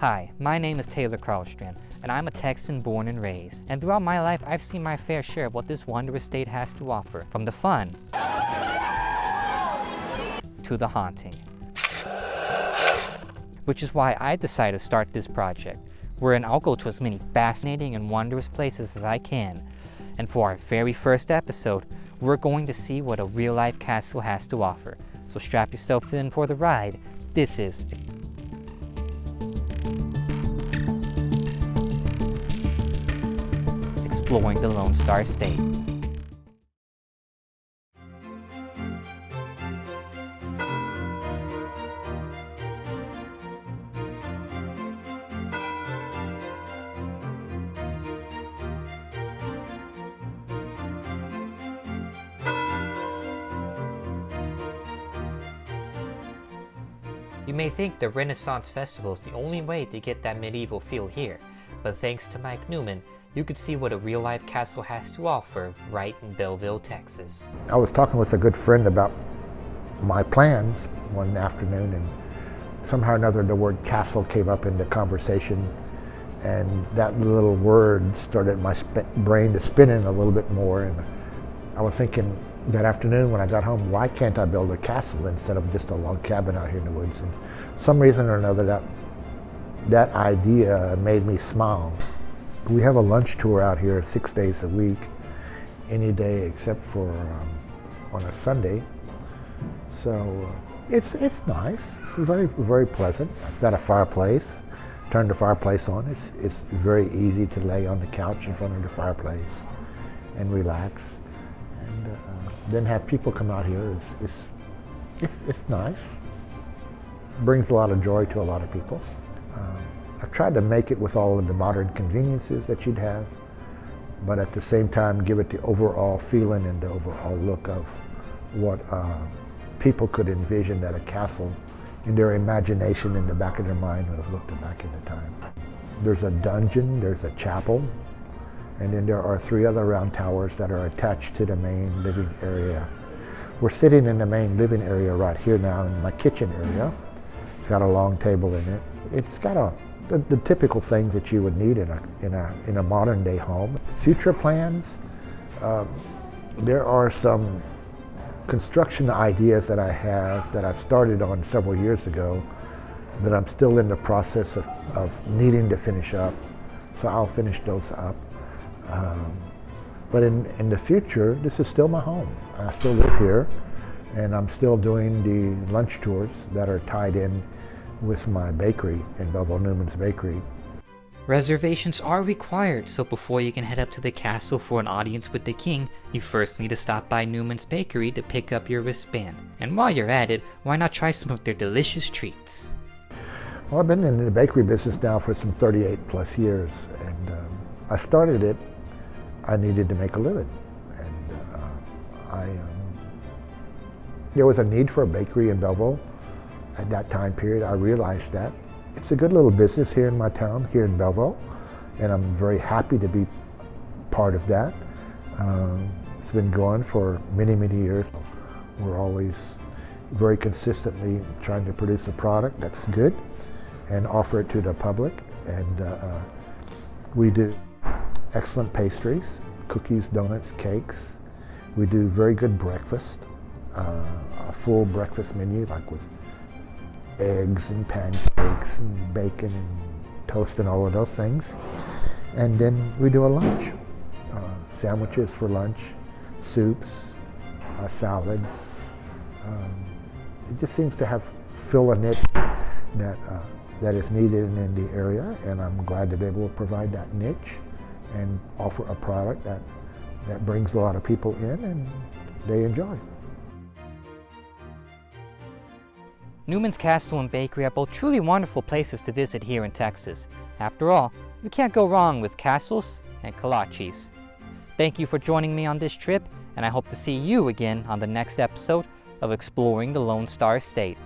Hi, my name is Taylor Carlstrand, and I'm a Texan born and raised. And throughout my life, I've seen my fair share of what this wondrous state has to offer, from the fun to the haunting. Which is why I decided to start this project, wherein I'll go to as many fascinating and wondrous places as I can. And for our very first episode, we're going to see what a real-life castle has to offer. So strap yourself in for the ride. This is Exploring the Lone Star State. You may think the Renaissance Festival is the only way to get that medieval feel here, but thanks to Mike Newman, you could see what a real-life castle has to offer right in Bellville, Texas. I was talking with a good friend about my plans one afternoon, and somehow or another the word castle came up in the conversation, and that little word started my brain to spinning a little bit more. And I was thinking that afternoon when I got home, why can't I build a castle instead of just a log cabin out here in the woods? And some reason or another, that idea made me smile. We have a lunch tour out here 6 days a week, any day except for on a Sunday. So it's nice. It's very, very pleasant. I've got a fireplace. Turn the fireplace on. It's very easy to lay on the couch in front of the fireplace and relax. And then have people come out here. It's nice. Brings a lot of joy to a lot of people. I've tried to make it with all of the modern conveniences that you'd have, but at the same time give it the overall feeling and the overall look of what people could envision that a castle in their imagination in the back of their mind would have looked back in the time. There's a dungeon, there's a chapel, and then there are 3 other round towers that are attached to the main living area. We're sitting in the main living area right here now in my kitchen area. It's got a long table in it. It's got the typical things that you would need in a modern day home. Future plans, there are some construction ideas that I have that I've started on several years ago that I'm still in the process of needing to finish up. So I'll finish those up. But in the future, this is still my home. I still live here, and I'm still doing the lunch tours that are tied in with my bakery in Bellville, Newman's Bakery. Reservations are required, so before you can head up to the castle for an audience with the king, you first need to stop by Newman's Bakery to pick up your wristband. And while you're at it, why not try some of their delicious treats? Well, I've been in the bakery business now for some 38 plus years, and I started it, I needed to make a living. And there was a need for a bakery in Bellville. At that time period, I realized that. It's a good little business here in my town, here in Bellville, and I'm very happy to be part of that. It's been going for many, many years. We're always very consistently trying to produce a product that's good and offer it to the public. And we do excellent pastries, cookies, donuts, cakes. We do very good breakfast, a full breakfast menu, like with eggs and pancakes and bacon and toast and all of those things. And then we do a lunch, sandwiches for lunch, soups, salads. It just seems to have fill a niche that is needed in the area, and I'm glad to be able to provide that niche and offer a product that brings a lot of people in and they enjoy. Newman's Castle and Bakery are both truly wonderful places to visit here in Texas. After all, you can't go wrong with castles and kolaches. Thank you for joining me on this trip, and I hope to see you again on the next episode of Exploring the Lone Star State.